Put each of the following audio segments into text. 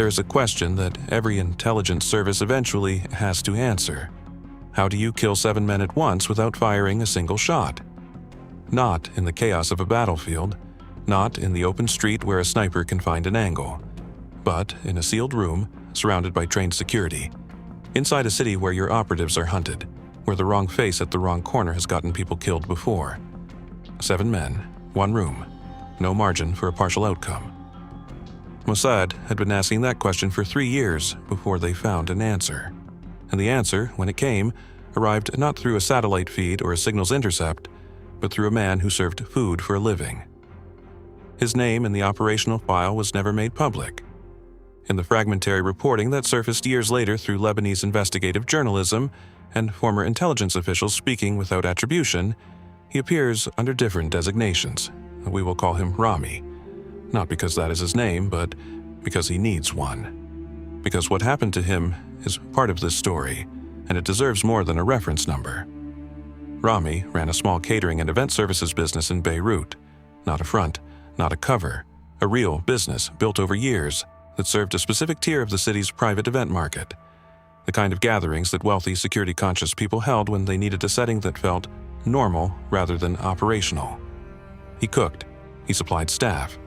There is a question that every intelligence service eventually has to answer. How do you kill 7 men at once without firing a single shot? Not in the chaos of a battlefield, not in the open street where a sniper can find an angle, but in a sealed room surrounded by trained security, inside a city where your operatives are hunted, where the wrong face at the wrong corner has gotten people killed before. 7 men, 1 room, no margin for a partial outcome. Mossad had been asking that question for 3 years before they found an answer. And the answer, when it came, arrived not through a satellite feed or a signals intercept, but through a man who served food for a living. His name in the operational file was never made public. In the fragmentary reporting that surfaced years later through Lebanese investigative journalism and former intelligence officials speaking without attribution, he appears under different designations. We will call him Rami. Not because that is his name, but because he needs one. Because what happened to him is part of this story, and it deserves more than a reference number. Rami ran a small catering and event services business in Beirut. Not a front, not a cover. A real business built over years that served a specific tier of the city's private event market. The kind of gatherings that wealthy, security-conscious people held when they needed a setting that felt normal rather than operational. He cooked. He supplied staff.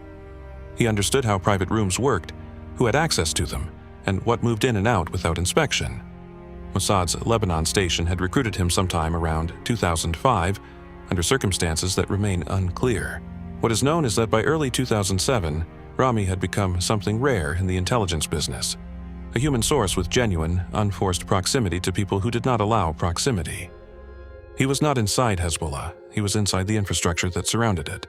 He understood how private rooms worked, who had access to them, and what moved in and out without inspection. Mossad's Lebanon station had recruited him sometime around 2005, under circumstances that remain unclear. What is known is that by early 2007, Rami had become something rare in the intelligence business, a human source with genuine, unforced proximity to people who did not allow proximity. He was not inside Hezbollah, he was inside the infrastructure that surrounded it.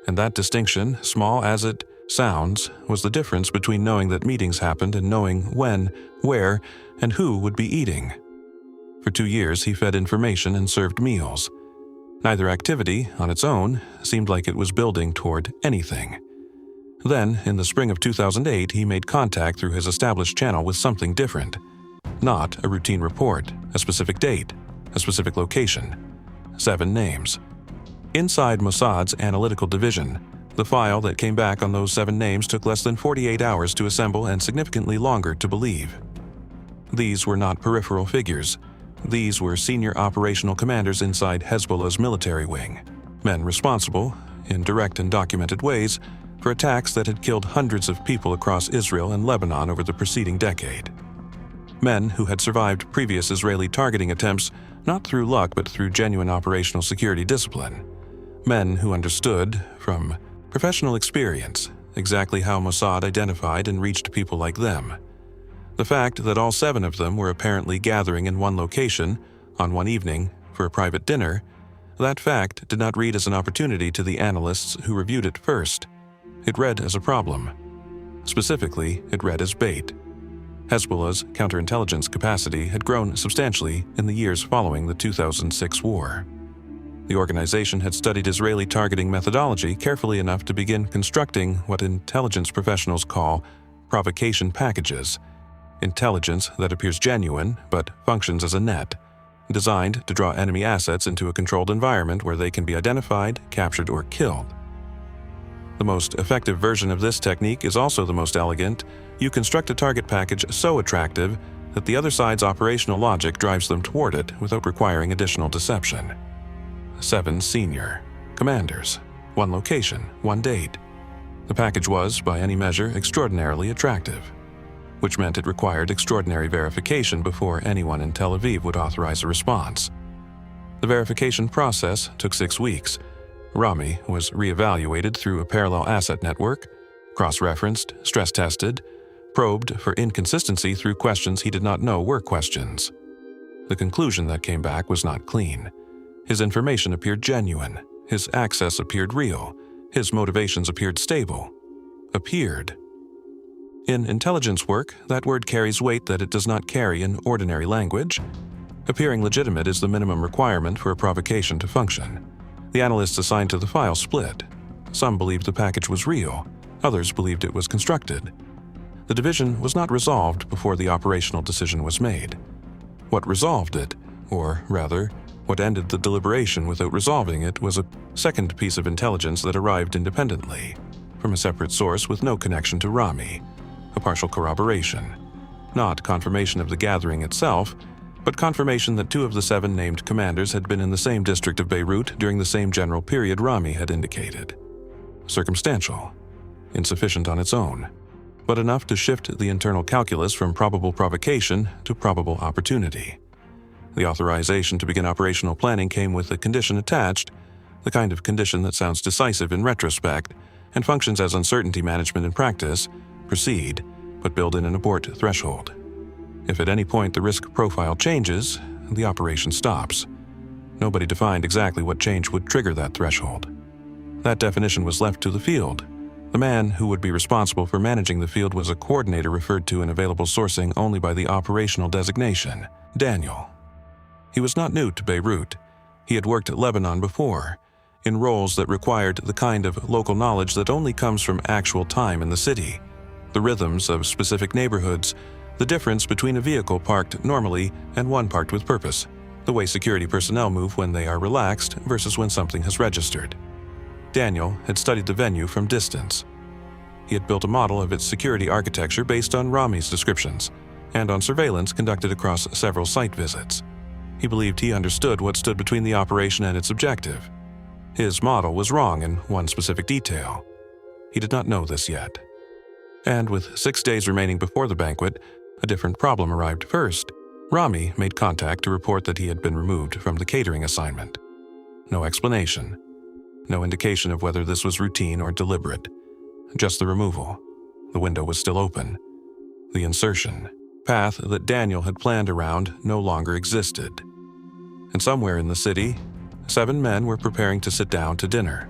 And that distinction, small as it sounds, was the difference between knowing that meetings happened and knowing when, where, and who would be eating. For 2 years, he fed information and served meals. Neither activity, on its own, seemed like it was building toward anything. Then, in the spring of 2008, he made contact through his established channel with something different. Not a routine report, a specific date, a specific location. 7 names. Inside Mossad's analytical division, the file that came back on those 7 names took less than 48 hours to assemble and significantly longer to believe. These were not peripheral figures. These were senior operational commanders inside Hezbollah's military wing, men responsible, in direct and documented ways, for attacks that had killed hundreds of people across Israel and Lebanon over the preceding decade. Men who had survived previous Israeli targeting attempts not through luck but through genuine operational security discipline. Men who understood, from professional experience, exactly how Mossad identified and reached people like them. The fact that all 7 of them were apparently gathering in one location, on one evening, for a private dinner, that fact did not read as an opportunity to the analysts who reviewed it first. It read as a problem. Specifically, it read as bait. Hezbollah's counterintelligence capacity had grown substantially in the years following the 2006 war. The organization had studied Israeli targeting methodology carefully enough to begin constructing what intelligence professionals call provocation packages, intelligence that appears genuine but functions as a net, designed to draw enemy assets into a controlled environment where they can be identified, captured, or killed. The most effective version of this technique is also the most elegant. You construct a target package so attractive that the other side's operational logic drives them toward it without requiring additional deception. 7 senior commanders, 1 location, 1 date. The package was, by any measure, extraordinarily attractive, which meant it required extraordinary verification before anyone in Tel Aviv would authorize a response. The verification process took 6 weeks. Rami was re-evaluated through a parallel asset network, cross-referenced, stress-tested, probed for inconsistency through questions he did not know were questions. The conclusion that came back was not clean. His information appeared genuine, his access appeared real, his motivations appeared stable. Appeared. In intelligence work, that word carries weight that it does not carry in ordinary language. Appearing legitimate is the minimum requirement for a provocation to function. The analysts assigned to the file split. Some believed the package was real, others believed it was constructed. The division was not resolved before the operational decision was made. What resolved it, or rather, what ended the deliberation without resolving it, was a second piece of intelligence that arrived independently, from a separate source with no connection to Rami. a partial corroboration. Not confirmation of the gathering itself, but confirmation that 2 of the 7 named commanders had been in the same district of Beirut during the same general period Rami had indicated. Circumstantial, insufficient on its own, but enough to shift the internal calculus from probable provocation to probable opportunity. The authorization to begin operational planning came with a condition attached, the kind of condition that sounds decisive in retrospect and functions as uncertainty management in practice. Proceed, but build in an abort threshold. If at any point the risk profile changes, the operation stops. Nobody defined exactly what change would trigger that threshold. That definition was left to the field. The man who would be responsible for managing the field was a coordinator referred to in available sourcing only by the operational designation, Daniel. He was not new to Beirut. He had worked at Lebanon before, in roles that required the kind of local knowledge that only comes from actual time in the city, the rhythms of specific neighborhoods, the difference between a vehicle parked normally and one parked with purpose, the way security personnel move when they are relaxed versus when something has registered. Daniel had studied the venue from distance. He had built a model of its security architecture based on Rami's descriptions and on surveillance conducted across several site visits. He believed he understood what stood between the operation and its objective. His model was wrong in one specific detail. He did not know this yet. And with 6 days remaining before the banquet, a different problem arrived first. Rami made contact to report that he had been removed from the catering assignment. No explanation. No indication of whether this was routine or deliberate. Just the removal. The window was still open. The insertion, path that Daniel had planned around, no longer existed. And somewhere in the city, 7 men were preparing to sit down to dinner.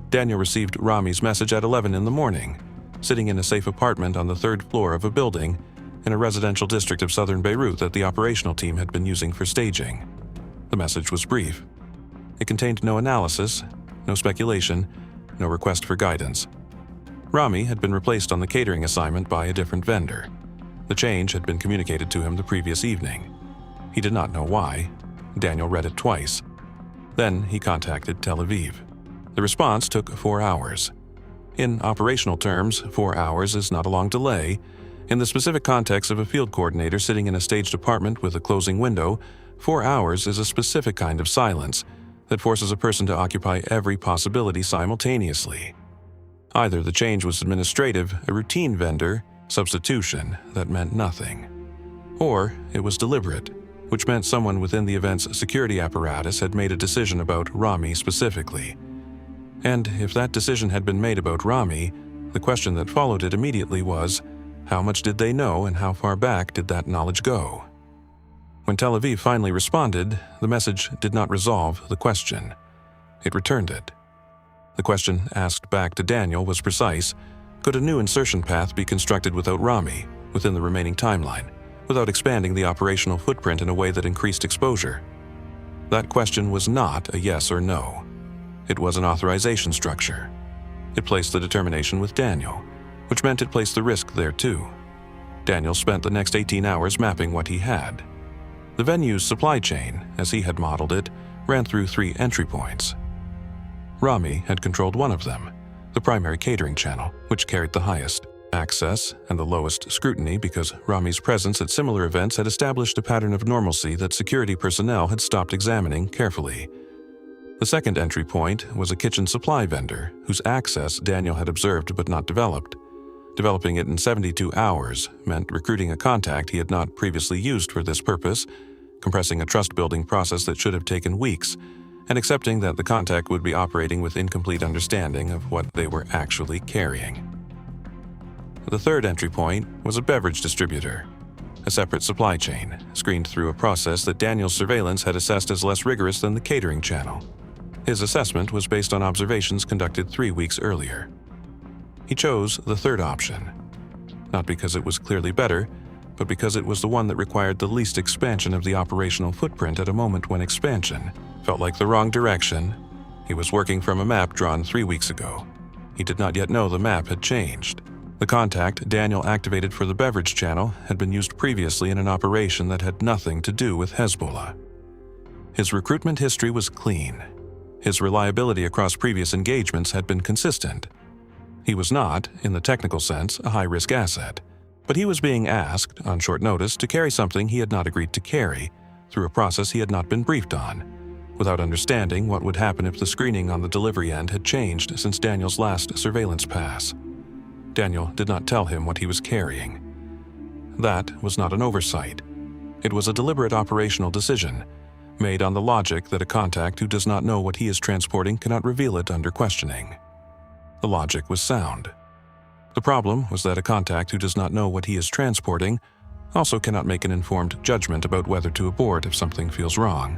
Daniel received Rami's message at 11 in the morning, sitting in a safe apartment on the 3rd floor of a building in a residential district of southern Beirut that the operational team had been using for staging. The message was brief. It contained no analysis, no speculation, no request for guidance. Rami had been replaced on the catering assignment by a different vendor. The change had been communicated to him the previous evening. He did not know why. Daniel read it twice. Then he contacted Tel Aviv. The response took 4 hours. In operational terms, 4 hours is not a long delay. In the specific context of a field coordinator sitting in a staged apartment with a closing window, 4 hours is a specific kind of silence that forces a person to occupy every possibility simultaneously. Either the change was administrative, a routine vendor, substitution that meant nothing, or it was deliberate, which meant someone within the event's security apparatus had made a decision about Rami specifically. And if that decision had been made about Rami, the question that followed it immediately was, how much did they know and how far back did that knowledge go? When Tel Aviv finally responded, the message did not resolve the question. It returned it. The question asked back to Daniel was precise. Could a new insertion path be constructed without Rami, within the remaining timeline, without expanding the operational footprint in a way that increased exposure? That question was not a yes or no. It was an authorization structure. It placed the determination with Daniel, which meant it placed the risk there too. Daniel spent the next 18 hours mapping what he had. The venue's supply chain, as he had modeled it, ran through 3 entry points. Rami had controlled one of them, the primary catering channel, which carried the highest access and the lowest scrutiny because Rami's presence at similar events had established a pattern of normalcy that security personnel had stopped examining carefully. The second entry point was a kitchen supply vendor whose access Daniel had observed but not developed. Developing it in 72 hours meant recruiting a contact he had not previously used for this purpose, compressing a trust-building process that should have taken weeks, and accepting that the contact would be operating with incomplete understanding of what they were actually carrying. The third entry point was a beverage distributor, a separate supply chain, screened through a process that Daniel's surveillance had assessed as less rigorous than the catering channel. His assessment was based on observations conducted 3 weeks earlier. He chose the third option, not because it was clearly better, but because it was the one that required the least expansion of the operational footprint at a moment when expansion felt like the wrong direction. He was working from a map drawn 3 weeks ago. He did not yet know the map had changed. The contact Daniel activated for the beverage channel had been used previously in an operation that had nothing to do with Hezbollah. His recruitment history was clean. His reliability across previous engagements had been consistent. He was not, in the technical sense, a high-risk asset, but he was being asked, on short notice, to carry something he had not agreed to carry, through a process he had not been briefed on, without understanding what would happen if the screening on the delivery end had changed since Daniel's last surveillance pass. Daniel did not tell him what he was carrying. That was not an oversight. It was a deliberate operational decision, made on the logic that a contact who does not know what he is transporting cannot reveal it under questioning. The logic was sound. The problem was that a contact who does not know what he is transporting also cannot make an informed judgment about whether to abort if something feels wrong.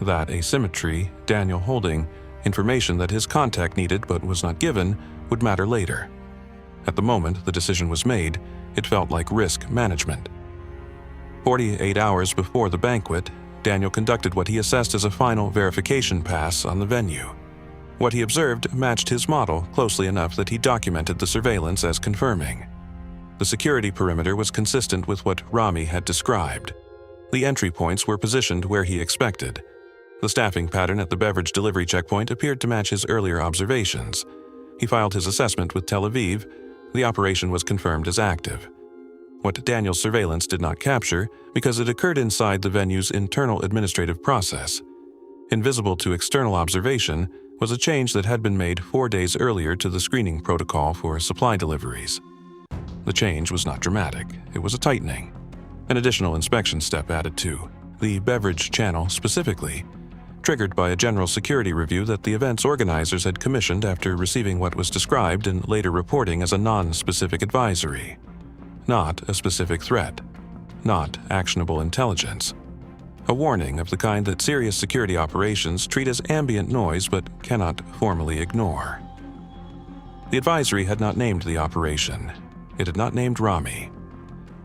That asymmetry, Daniel holding information that his contact needed but was not given, would matter later. At the moment the decision was made, it felt like risk management. 48 hours before the banquet, Daniel conducted what he assessed as a final verification pass on the venue. What he observed matched his model closely enough that he documented the surveillance as confirming. The security perimeter was consistent with what Rami had described. The entry points were positioned where he expected. The staffing pattern at the beverage delivery checkpoint appeared to match his earlier observations. He filed his assessment with Tel Aviv. The operation was confirmed as active. What Daniel's surveillance did not capture, because it occurred inside the venue's internal administrative process. Invisible to external observation was a change that had been made 4 days earlier to the screening protocol for supply deliveries. The change was not dramatic, it was a tightening. An additional inspection step added to the beverage channel specifically, triggered by a general security review that the event's organizers had commissioned after receiving what was described in later reporting as a non-specific advisory. Not a specific threat. Not actionable intelligence. A warning of the kind that serious security operations treat as ambient noise but cannot formally ignore. The advisory had not named the operation. It had not named Rami.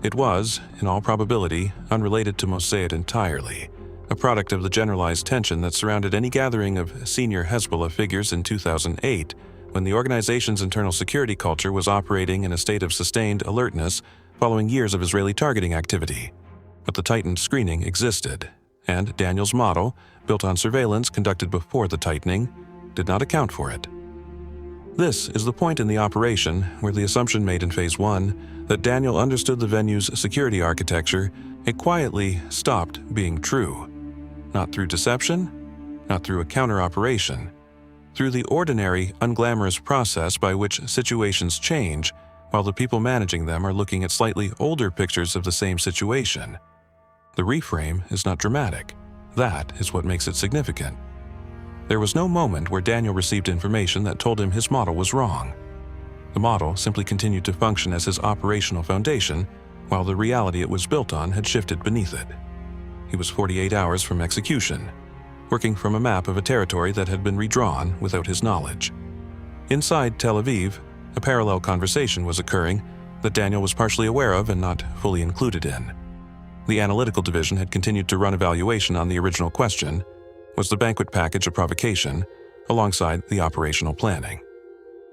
It was, in all probability, unrelated to Mossad entirely, a product of the generalized tension that surrounded any gathering of senior Hezbollah figures in 2008, when the organization's internal security culture was operating in a state of sustained alertness following years of Israeli targeting activity. But the tightened screening existed, and Daniel's model, built on surveillance conducted before the tightening, did not account for it. This is the point in the operation where the assumption made in Phase 1 that Daniel understood the venue's security architecture, it quietly stopped being true. Not through deception, not through a counter-operation, through the ordinary, unglamorous process by which situations change while the people managing them are looking at slightly older pictures of the same situation. The reframe is not dramatic. That is what makes it significant. There was no moment where Daniel received information that told him his model was wrong. The model simply continued to function as his operational foundation, while the reality it was built on had shifted beneath it. He was 48 hours from execution, working from a map of a territory that had been redrawn without his knowledge. Inside Tel Aviv, a parallel conversation was occurring that Daniel was partially aware of and not fully included in. The analytical division had continued to run evaluation on the original question, was the banquet package a provocation, alongside the operational planning.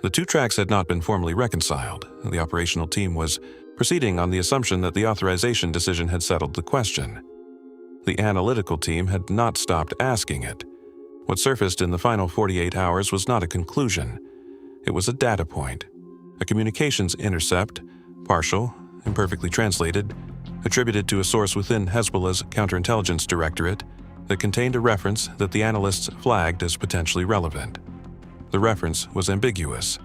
The two tracks had not been formally reconciled. The operational team was proceeding on the assumption that the authorization decision had settled the question. The analytical team had not stopped asking it. What surfaced in the final 48 hours was not a conclusion. It was a data point, a communications intercept, partial, imperfectly translated, attributed to a source within Hezbollah's counterintelligence directorate that contained a reference that the analysts flagged as potentially relevant. The reference was ambiguous.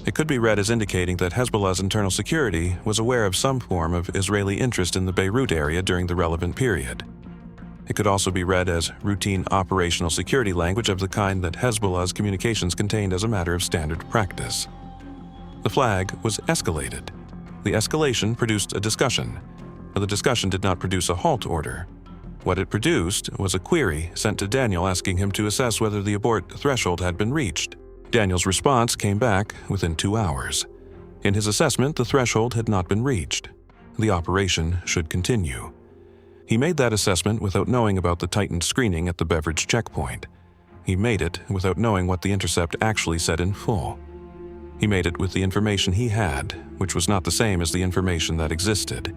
It could be read as indicating that Hezbollah's internal security was aware of some form of Israeli interest in the Beirut area during the relevant period. It could also be read as routine operational security language of the kind that Hezbollah's communications contained as a matter of standard practice. The flag was escalated. The escalation produced a discussion, but the discussion did not produce a halt order. What it produced was a query sent to Daniel asking him to assess whether the abort threshold had been reached. Daniel's response came back within 2 hours. In his assessment, the threshold had not been reached. The operation should continue. He made that assessment without knowing about the tightened screening at the beverage checkpoint. He made it without knowing what the intercept actually said in full. He made it with the information he had, which was not the same as the information that existed.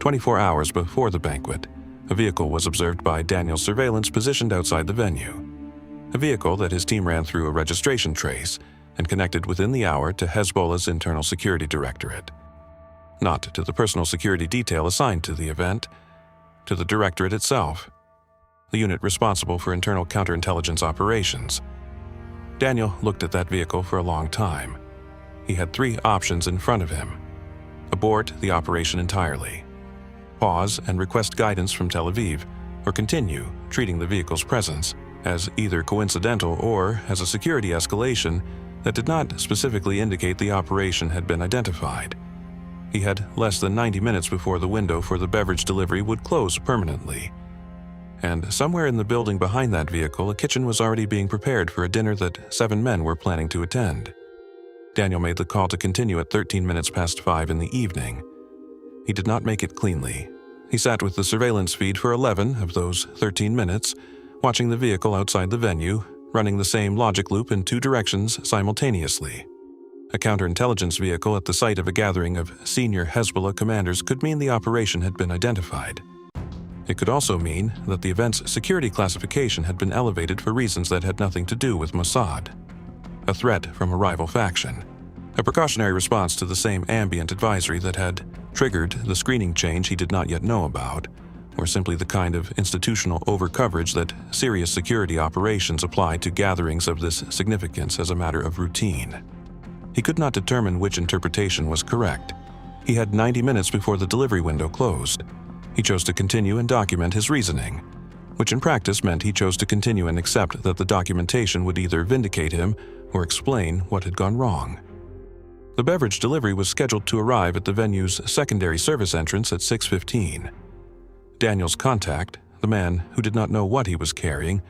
24 hours before the banquet, a vehicle was observed by Daniel's surveillance positioned outside the venue. A vehicle that his team ran through a registration trace, and connected within the hour to Hezbollah's internal security directorate. Not to the personal security detail assigned to the event, to the directorate itself, the unit responsible for internal counterintelligence operations. Daniel looked at that vehicle for a long time. He had 3 options in front of him: abort the operation entirely, pause and request guidance from Tel Aviv, or continue treating the vehicle's presence as either coincidental or as a security escalation that did not specifically indicate the operation had been identified. He had less than 90 minutes before the window for the beverage delivery would close permanently. And somewhere in the building behind that vehicle, a kitchen was already being prepared for a dinner that 7 men were planning to attend. Daniel made the call to continue at 13 minutes past 5 in the evening. He did not make it cleanly. He sat with the surveillance feed for 11 of those 13 minutes, watching the vehicle outside the venue, running the same logic loop in 2 directions simultaneously. A counterintelligence vehicle at the site of a gathering of senior Hezbollah commanders could mean the operation had been identified. It could also mean that the event's security classification had been elevated for reasons that had nothing to do with Mossad. A threat from a rival faction. A precautionary response to the same ambient advisory that had triggered the screening change he did not yet know about, or simply the kind of institutional overcoverage that serious security operations apply to gatherings of this significance as a matter of routine. He could not determine which interpretation was correct. He had 90 minutes before the delivery window closed. He chose to continue and document his reasoning, which in practice meant he chose to continue and accept that the documentation would either vindicate him or explain what had gone wrong. The beverage delivery was scheduled to arrive at the venue's secondary service entrance at 6:15. Daniel's contact, the man who did not know what he was carrying,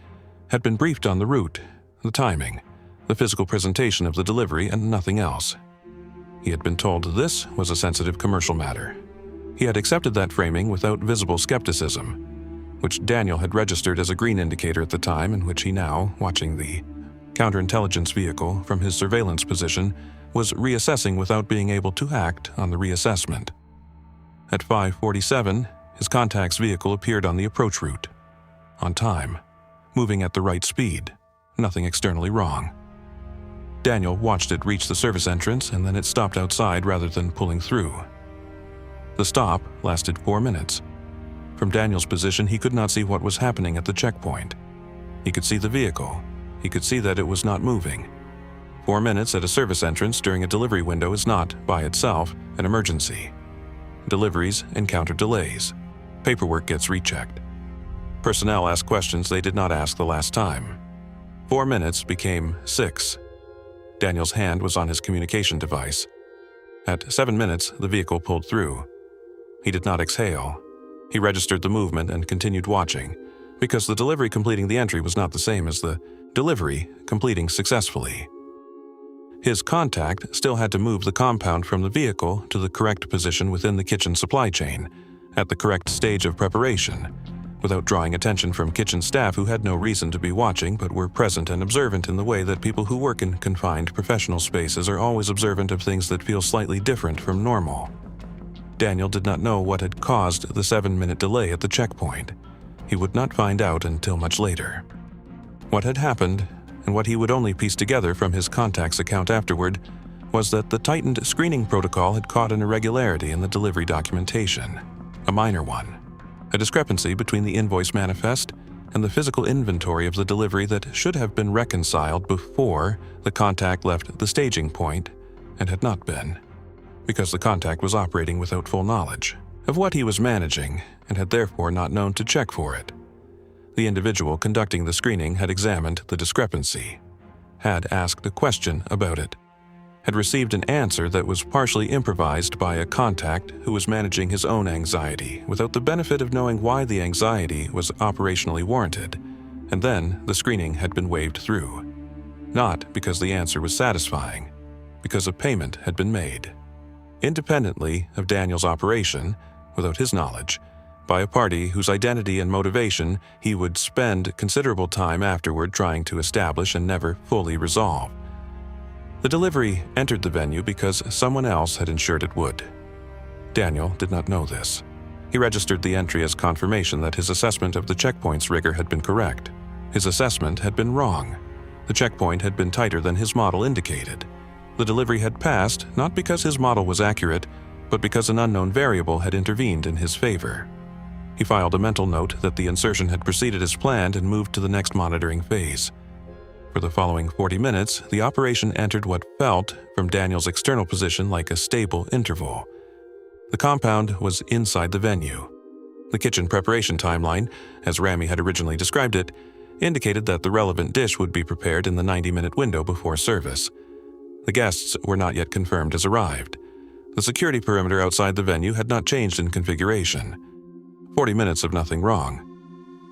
had been briefed on the route, the timing, the physical presentation of the delivery, and nothing else. He had been told this was a sensitive commercial matter. He had accepted that framing without visible skepticism, which Daniel had registered as a green indicator at the time, and which he now, watching the counterintelligence vehicle from his surveillance position, was reassessing without being able to act on the reassessment. At 5:47, his contact's vehicle appeared on the approach route. On time, moving at the right speed, nothing externally wrong. Daniel watched it reach the service entrance, and then it stopped outside rather than pulling through. The stop lasted 4 minutes. From Daniel's position, he could not see what was happening at the checkpoint. He could see the vehicle. He could see that it was not moving. 4 minutes at a service entrance during a delivery window is not, by itself, an emergency. Deliveries encounter delays. Paperwork gets rechecked. Personnel ask questions they did not ask the last time. 4 minutes became 6. Daniel's hand was on his communication device. At 7 minutes, the vehicle pulled through. He did not exhale. He registered the movement and continued watching, because the delivery completing the entry was not the same as the delivery completing successfully. His contact still had to move the compound from the vehicle to the correct position within the kitchen supply chain, at the correct stage of preparation, without drawing attention from kitchen staff who had no reason to be watching but were present and observant in the way that people who work in confined professional spaces are always observant of things that feel slightly different from normal. Daniel did not know what had caused the 7-minute delay at the checkpoint. He would not find out until much later. What had happened, and what he would only piece together from his contact's account afterward, was that the tightened screening protocol had caught an irregularity in the delivery documentation, a minor one, a discrepancy between the invoice manifest and the physical inventory of the delivery that should have been reconciled before the contact left the staging point and had not been, because the contact was operating without full knowledge of what he was managing and had therefore not known to check for it. The individual conducting the screening had examined the discrepancy, had asked a question about it, had received an answer that was partially improvised by a contact who was managing his own anxiety without the benefit of knowing why the anxiety was operationally warranted, and then the screening had been waved through. Not because the answer was satisfying, because a payment had been made. Independently of Daniel's operation, without his knowledge, by a party whose identity and motivation he would spend considerable time afterward trying to establish and never fully resolve. The delivery entered the venue because someone else had ensured it would. Daniel did not know this. He registered the entry as confirmation that his assessment of the checkpoint's rigor had been correct. His assessment had been wrong. The checkpoint had been tighter than his model indicated. The delivery had passed not because his model was accurate, but because an unknown variable had intervened in his favor. He filed a mental note that the insertion had proceeded as planned and moved to the next monitoring phase. For the following 40 minutes, the operation entered what felt, from Daniel's external position, like a stable interval. The compound was inside the venue. The kitchen preparation timeline, as Rami had originally described it, indicated that the relevant dish would be prepared in the 90-minute window before service. The guests were not yet confirmed as arrived. The security perimeter outside the venue had not changed in configuration. 40 minutes of nothing wrong.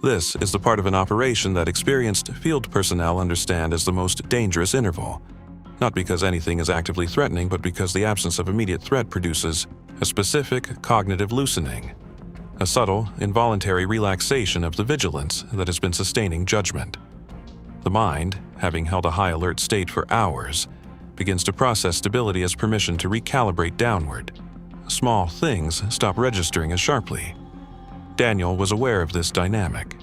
This is the part of an operation that experienced field personnel understand as the most dangerous interval, not because anything is actively threatening, but because the absence of immediate threat produces a specific cognitive loosening, a subtle, involuntary relaxation of the vigilance that has been sustaining judgment. The mind, having held a high alert state for hours, begins to process stability as permission to recalibrate downward. Small things stop registering as sharply. Daniel was aware of this dynamic.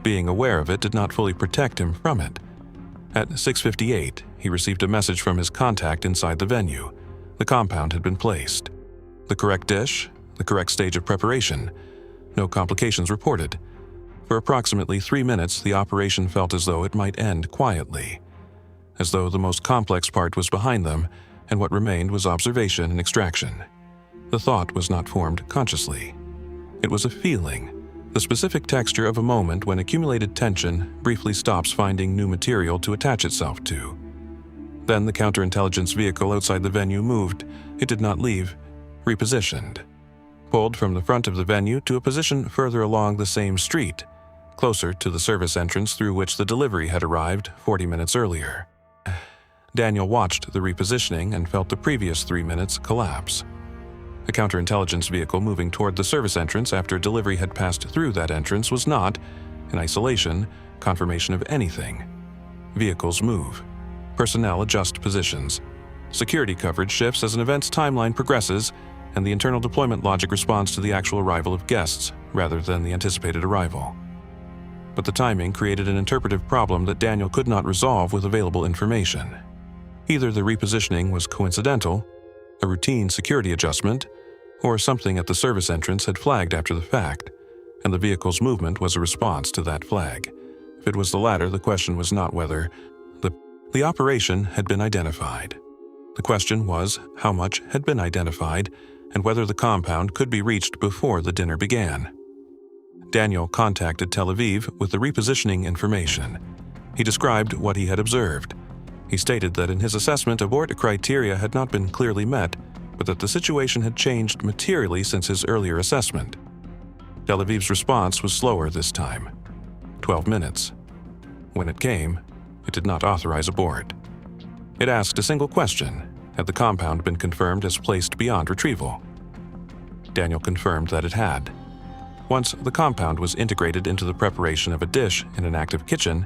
Being aware of it did not fully protect him from it. At 6:58, he received a message from his contact inside the venue. The compound had been placed. The correct dish, the correct stage of preparation. No complications reported. For approximately 3 minutes, the operation felt as though it might end quietly, as though the most complex part was behind them, and what remained was observation and extraction. The thought was not formed consciously. It was a feeling, the specific texture of a moment when accumulated tension briefly stops finding new material to attach itself to. Then the counterintelligence vehicle outside the venue moved. It did not leave, repositioned. Pulled from the front of the venue to a position further along the same street, closer to the service entrance through which the delivery had arrived 40 minutes earlier. Daniel watched the repositioning and felt the previous 3 minutes collapse. The counterintelligence vehicle moving toward the service entrance after delivery had passed through that entrance was not, in isolation, confirmation of anything. Vehicles move. Personnel adjust positions. Security coverage shifts as an event's timeline progresses, and the internal deployment logic responds to the actual arrival of guests rather than the anticipated arrival. But the timing created an interpretive problem that Daniel could not resolve with available information. Either the repositioning was coincidental, a routine security adjustment, or something at the service entrance had flagged after the fact, and the vehicle's movement was a response to that flag. If it was the latter, the question was not whether the operation had been identified. The question was how much had been identified and whether the compound could be reached before the dinner began. Daniel contacted Tel Aviv with the repositioning information. He described what he had observed. He stated that in his assessment, abort criteria had not been clearly met, but that the situation had changed materially since his earlier assessment. Tel Aviv's response was slower this time. 12 minutes. When it came, it did not authorize abort. It asked a single question: had the compound been confirmed as placed beyond retrieval? Daniel confirmed that it had. Once the compound was integrated into the preparation of a dish in an active kitchen,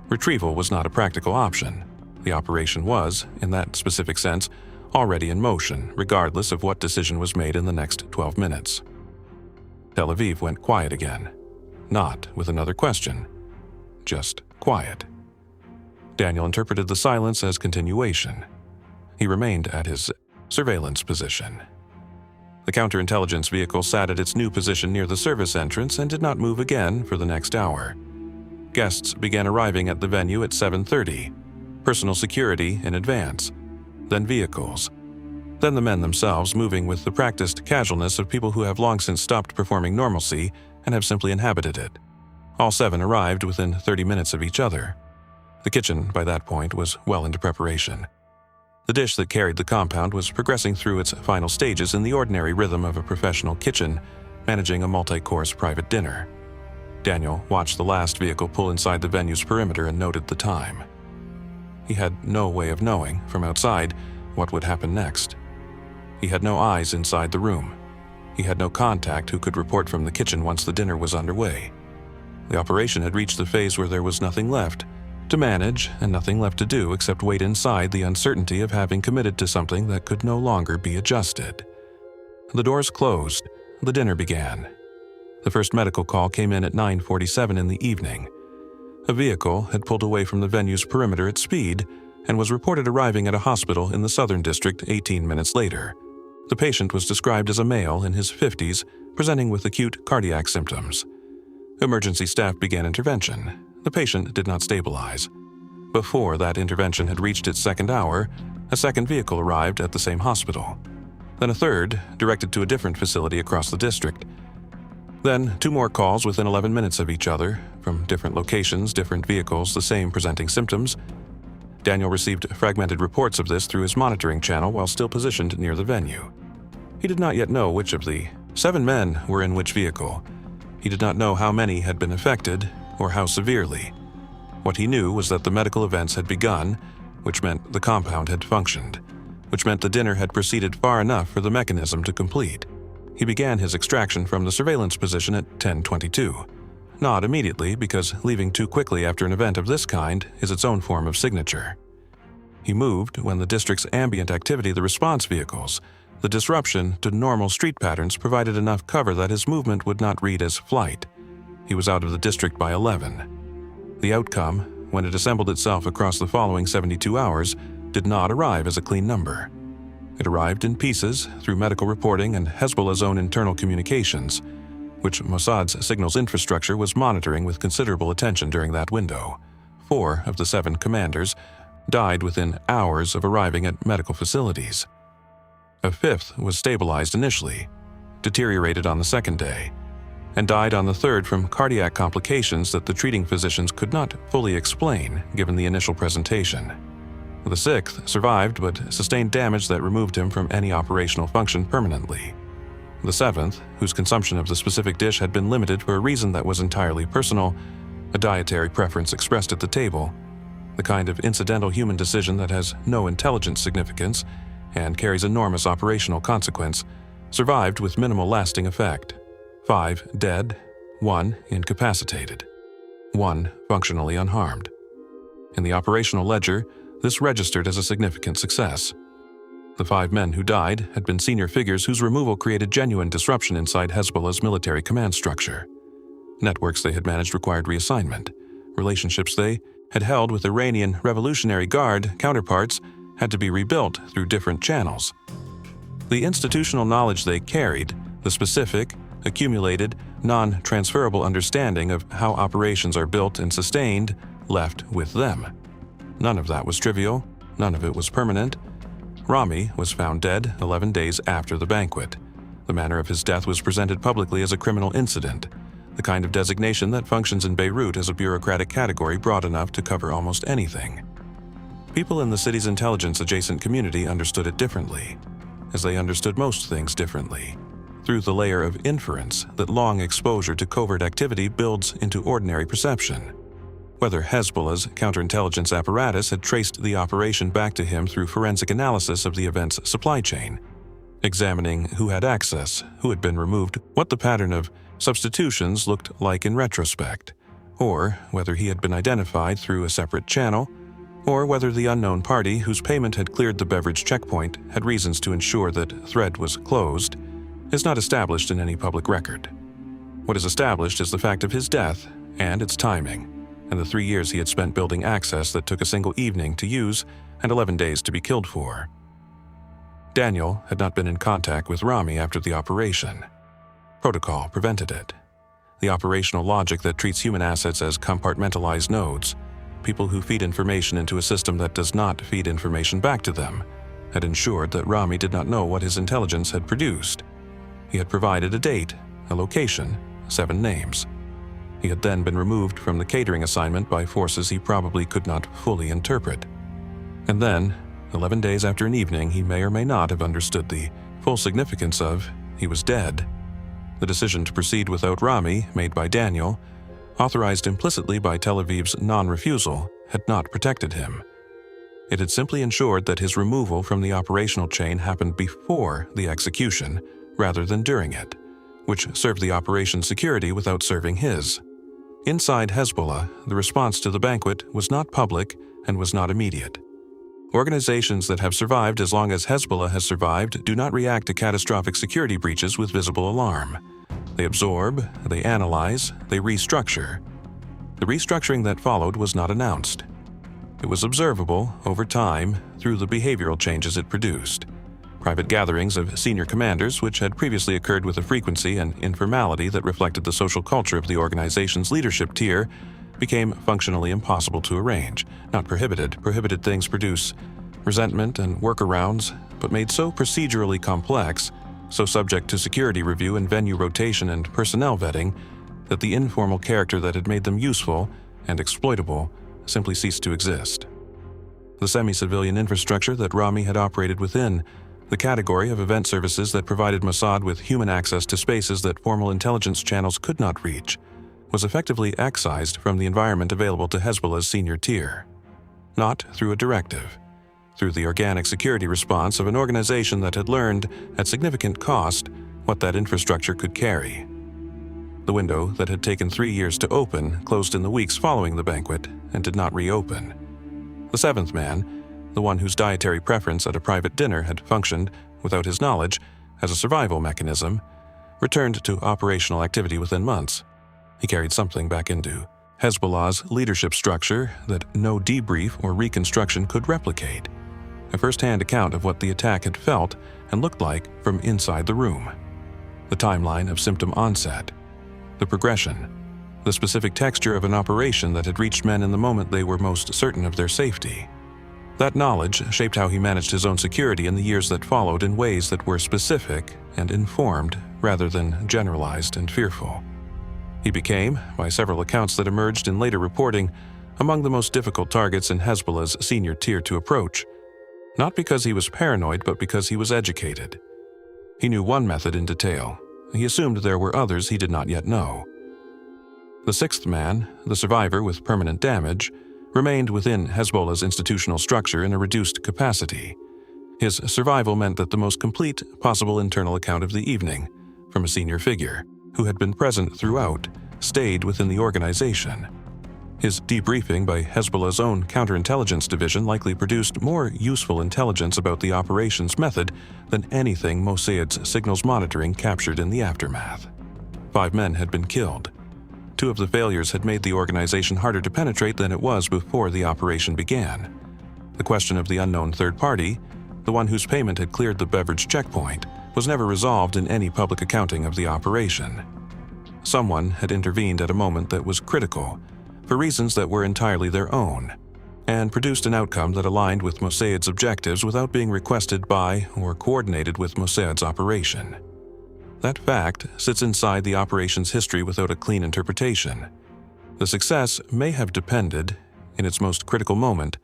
retrieval was not a practical option. The operation was, in that specific sense, already in motion, regardless of what decision was made in the next 12 minutes. Tel Aviv went quiet again. Not with another question. Just quiet. Daniel interpreted the silence as continuation. He remained at his surveillance position. The counterintelligence vehicle sat at its new position near the service entrance and did not move again for the next hour. Guests began arriving at the venue at 7:30. Personal security in advance. Then vehicles. Then the men themselves, moving with the practiced casualness of people who have long since stopped performing normalcy and have simply inhabited it. All 7 arrived within 30 minutes of each other. The kitchen, by that point, was well into preparation. The dish that carried the compound was progressing through its final stages in the ordinary rhythm of a professional kitchen, managing a multi-course private dinner. Daniel watched the last vehicle pull inside the venue's perimeter and noted the time. He had no way of knowing, from outside, what would happen next. He had no eyes inside the room. He had no contact who could report from the kitchen once the dinner was underway. The operation had reached the phase where there was nothing left to manage and nothing left to do except wait inside the uncertainty of having committed to something that could no longer be adjusted. The doors closed. The dinner began. The first medical call came in at 9:47 in the evening. A vehicle had pulled away from the venue's perimeter at speed and was reported arriving at a hospital in the Southern District 18 minutes later. The patient was described as a male in his 50s, presenting with acute cardiac symptoms. Emergency staff began intervention. The patient did not stabilize. Before that intervention had reached its second hour, a second vehicle arrived at the same hospital. Then a third, directed to a different facility across the district. Then 2 more calls within 11 minutes of each other, from different locations, different vehicles, the same presenting symptoms. Daniel received fragmented reports of this through his monitoring channel while still positioned near the venue. He did not yet know which of the 7 men were in which vehicle. He did not know how many had been affected or how severely. What he knew was that the medical events had begun, which meant the compound had functioned, which meant the dinner had proceeded far enough for the mechanism to complete. He began his extraction from the surveillance position at 10:22. Not immediately, because leaving too quickly after an event of this kind is its own form of signature. He moved when the district's ambient activity, the response vehicles, the disruption to normal street patterns provided enough cover that his movement would not read as flight. He was out of the district by 11. The outcome, when it assembled itself across the following 72 hours, did not arrive as a clean number. It arrived in pieces through medical reporting and Hezbollah's own internal communications, which Mossad's signals infrastructure was monitoring with considerable attention during that window. 4 of the 7 commanders died within hours of arriving at medical facilities. A 5th was stabilized initially, deteriorated on the 2nd day, and died on the 3rd from cardiac complications that the treating physicians could not fully explain given the initial presentation. The 6th survived but sustained damage that removed him from any operational function permanently. The 7th, whose consumption of the specific dish had been limited for a reason that was entirely personal, a dietary preference expressed at the table, the kind of incidental human decision that has no intelligent significance and carries enormous operational consequence, survived with minimal lasting effect. 5 dead, 1 incapacitated, 1 functionally unharmed. In the operational ledger, this registered as a significant success. The 5 men who died had been senior figures whose removal created genuine disruption inside Hezbollah's military command structure. Networks they had managed required reassignment. Relationships they had held with Iranian Revolutionary Guard counterparts had to be rebuilt through different channels. The institutional knowledge they carried, the specific, accumulated, non-transferable understanding of how operations are built and sustained, left with them. None of that was trivial, none of it was permanent. Rami was found dead 11 days after the banquet. The manner of his death was presented publicly as a criminal incident, the kind of designation that functions in Beirut as a bureaucratic category broad enough to cover almost anything. People in the city's intelligence-adjacent community understood it differently, as they understood most things differently, through the layer of inference that long exposure to covert activity builds into ordinary perception. Whether Hezbollah's counterintelligence apparatus had traced the operation back to him through forensic analysis of the event's supply chain, examining who had access, who had been removed, what the pattern of substitutions looked like in retrospect, or whether he had been identified through a separate channel, or whether the unknown party whose payment had cleared the beverage checkpoint had reasons to ensure that thread was closed, is not established in any public record. What is established is the fact of his death and its timing, and the 3 years he had spent building access that took a single evening to use and 11 days to be killed for. Daniel had not been in contact with Rami after the operation. Protocol prevented it. The operational logic that treats human assets as compartmentalized nodes, people who feed information into a system that does not feed information back to them, had ensured that Rami did not know what his intelligence had produced. He had provided a date, a location, 7 names. He had then been removed from the catering assignment by forces he probably could not fully interpret. And then, 11 days after an evening he may or may not have understood the full significance of, he was dead. The decision to proceed without Rami, made by Daniel, authorized implicitly by Tel Aviv's non-refusal, had not protected him. It had simply ensured that his removal from the operational chain happened before the execution, rather than during it, which served the operation's security without serving his. Inside Hezbollah, the response to the banquet was not public and was not immediate. Organizations that have survived as long as Hezbollah has survived do not react to catastrophic security breaches with visible alarm. They absorb, they analyze, they restructure. The restructuring that followed was not announced. It was observable over time through the behavioral changes it produced. Private gatherings of senior commanders, which had previously occurred with a frequency and informality that reflected the social culture of the organization's leadership tier, became functionally impossible to arrange. Not prohibited. Prohibited things produce resentment and workarounds, but made so procedurally complex, so subject to security review and venue rotation and personnel vetting, that the informal character that had made them useful and exploitable simply ceased to exist. The semi-civilian infrastructure that Rami had operated within, the category of event services that provided Mossad with human access to spaces that formal intelligence channels could not reach, was effectively excised from the environment available to Hezbollah's senior tier. Not through a directive, through the organic security response of an organization that had learned, at significant cost, what that infrastructure could carry. The window that had taken 3 years to open closed in the weeks following the banquet and did not reopen. The seventh man, the one whose dietary preference at a private dinner had functioned, without his knowledge, as a survival mechanism, returned to operational activity within months. He carried something back into Hezbollah's leadership structure that no debrief or reconstruction could replicate. A first-hand account of what the attack had felt and looked like from inside the room. The timeline of symptom onset. The progression. The specific texture of an operation that had reached men in the moment they were most certain of their safety. That knowledge shaped how he managed his own security in the years that followed in ways that were specific and informed rather than generalized and fearful. He became, by several accounts that emerged in later reporting, among the most difficult targets in Hezbollah's senior tier to approach, not because he was paranoid but because he was educated. He knew one method in detail. He assumed there were others he did not yet know. The sixth man, the survivor with permanent damage, remained within Hezbollah's institutional structure in a reduced capacity. His survival meant that the most complete possible internal account of the evening, from a senior figure, who had been present throughout, stayed within the organization. His debriefing by Hezbollah's own counterintelligence division likely produced more useful intelligence about the operation's method than anything Mossad's signals monitoring captured in the aftermath. 5 men had been killed. 2 of the failures had made the organization harder to penetrate than it was before the operation began. The question of the unknown third party, the one whose payment had cleared the beverage checkpoint, was never resolved in any public accounting of the operation. Someone had intervened at a moment that was critical, for reasons that were entirely their own, and produced an outcome that aligned with Mossad's objectives without being requested by or coordinated with Mossad's operation. That fact sits inside the operation's history without a clean interpretation. The success may have depended, in its most critical moment,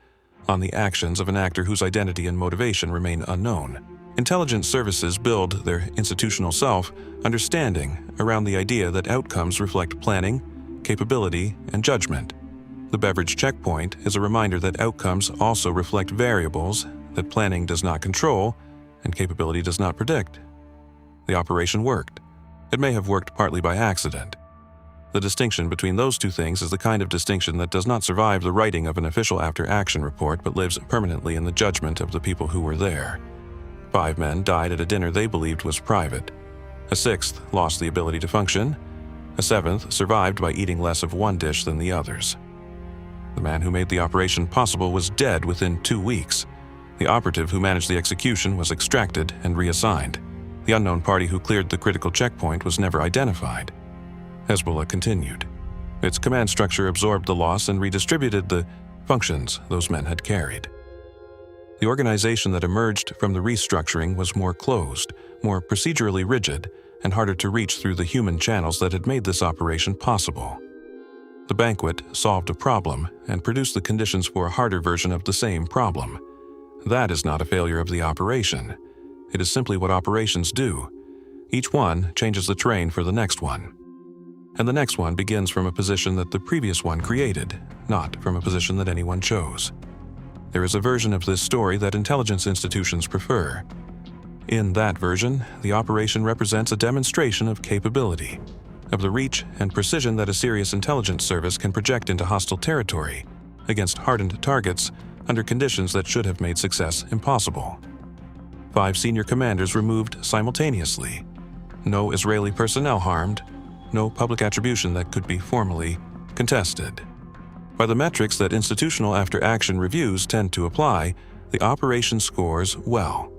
on the actions of an actor whose identity and motivation remain unknown. Intelligence services build their institutional self-understanding around the idea that outcomes reflect planning, capability, and judgment. The beverage checkpoint is a reminder that outcomes also reflect variables that planning does not control and capability does not predict. The operation worked. It may have worked partly by accident. The distinction between those two things is the kind of distinction that does not survive the writing of an official after-action report but lives permanently in the judgment of the people who were there. 5 men died at a dinner they believed was private. A 6th lost the ability to function. A 7th survived by eating less of one dish than the others. The man who made the operation possible was dead within 2 weeks. The operative who managed the execution was extracted and reassigned. The unknown party who cleared the critical checkpoint was never identified. Hezbollah continued. Its command structure absorbed the loss and redistributed the functions those men had carried. The organization that emerged from the restructuring was more closed, more procedurally rigid, and harder to reach through the human channels that had made this operation possible. The banquet solved a problem and produced the conditions for a harder version of the same problem. That is not a failure of the operation. It is simply what operations do. Each one changes the terrain for the next one. And the next one begins from a position that the previous one created, not from a position that anyone chose. There is a version of this story that intelligence institutions prefer. In that version, the operation represents a demonstration of capability, of the reach and precision that a serious intelligence service can project into hostile territory, against hardened targets, under conditions that should have made success impossible. 5 senior commanders removed simultaneously. No Israeli personnel harmed, no public attribution that could be formally contested. By the metrics that institutional after-action reviews tend to apply, the operation scores well.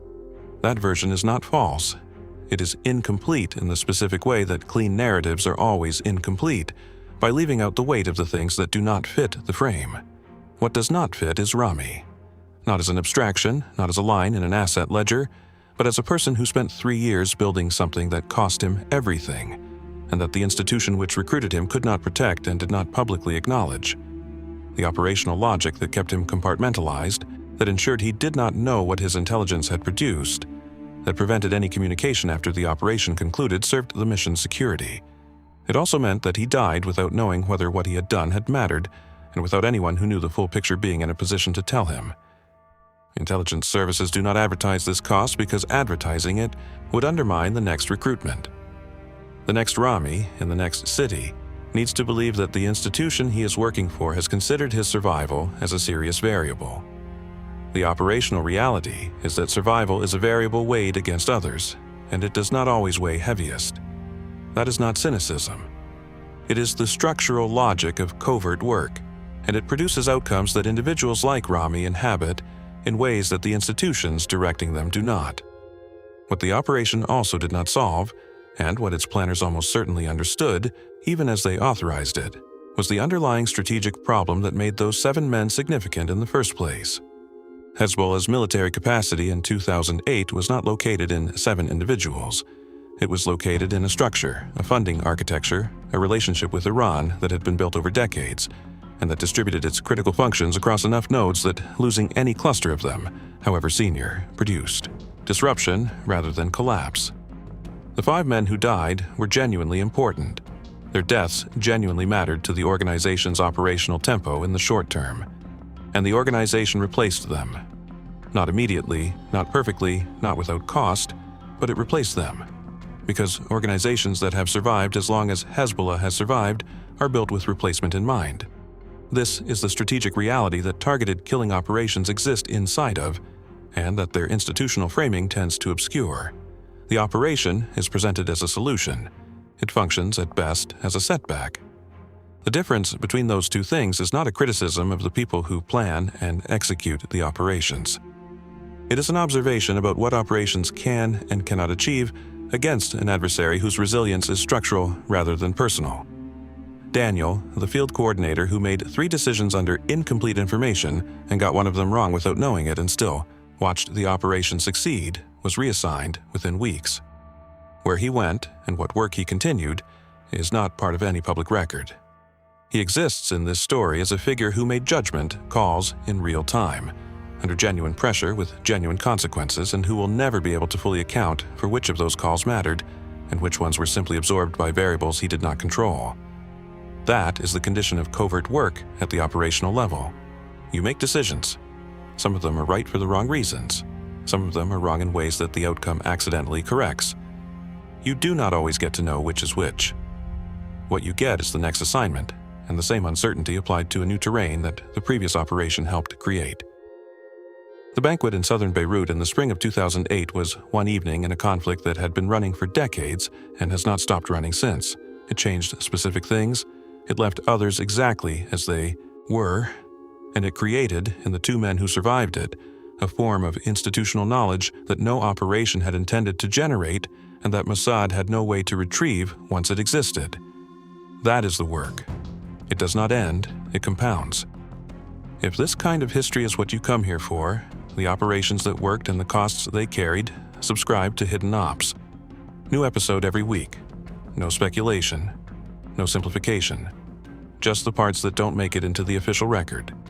That version is not false. It is incomplete in the specific way that clean narratives are always incomplete, by leaving out the weight of the things that do not fit the frame. What does not fit is Rami. Not as an abstraction, not as a line in an asset ledger, but as a person who spent 3 years building something that cost him everything, and that the institution which recruited him could not protect and did not publicly acknowledge. The operational logic that kept him compartmentalized, that ensured he did not know what his intelligence had produced, that prevented any communication after the operation concluded, served the mission's security. It also meant that he died without knowing whether what he had done had mattered, and without anyone who knew the full picture being in a position to tell him. Intelligence services do not advertise this cost because advertising it would undermine the next recruitment. The next Rami, in the next city, needs to believe that the institution he is working for has considered his survival as a serious variable. The operational reality is that survival is a variable weighed against others, and it does not always weigh heaviest. That is not cynicism. It is the structural logic of covert work, and it produces outcomes that individuals like Rami inhabit in ways that the institutions directing them do not. What the operation also did not solve, and what its planners almost certainly understood, even as they authorized it, was the underlying strategic problem that made those 7 men significant in the first place. Hezbollah's military capacity in 2008 was not located in 7 individuals. It was located in a structure, a funding architecture, a relationship with Iran that had been built over decades, and that distributed its critical functions across enough nodes that losing any cluster of them, however senior, produced disruption rather than collapse. The 5 men who died were genuinely important. Their deaths genuinely mattered to the organization's operational tempo in the short term, and the organization replaced them. Not immediately, not perfectly, not without cost, but it replaced them. Because organizations that have survived as long as Hezbollah has survived are built with replacement in mind. This is the strategic reality that targeted killing operations exist inside of, and that their institutional framing tends to obscure. The operation is presented as a solution. It functions, at best, as a setback. The difference between those two things is not a criticism of the people who plan and execute the operations. It is an observation about what operations can and cannot achieve against an adversary whose resilience is structural rather than personal. Daniel, the field coordinator who made 3 decisions under incomplete information and got one of them wrong without knowing it and still watched the operation succeed, was reassigned within weeks. Where he went and what work he continued is not part of any public record. He exists in this story as a figure who made judgment calls in real time, under genuine pressure with genuine consequences, and who will never be able to fully account for which of those calls mattered and which ones were simply absorbed by variables he did not control. That is the condition of covert work at the operational level. You make decisions. Some of them are right for the wrong reasons. Some of them are wrong in ways that the outcome accidentally corrects. You do not always get to know which is which. What you get is the next assignment, and the same uncertainty applied to a new terrain that the previous operation helped create. The Banquet in southern Beirut in the spring of 2008 was one evening in a conflict that had been running for decades and has not stopped running since. It changed specific things, it left others exactly as they were, and it created, in the 2 men who survived it, a form of institutional knowledge that no operation had intended to generate and that Mossad had no way to retrieve once it existed. That is the work. It does not end, it compounds. If this kind of history is what you come here for, the operations that worked and the costs they carried, subscribe to Hidden Ops. New episode every week. No speculation. No simplification. Just the parts that don't make it into the official record.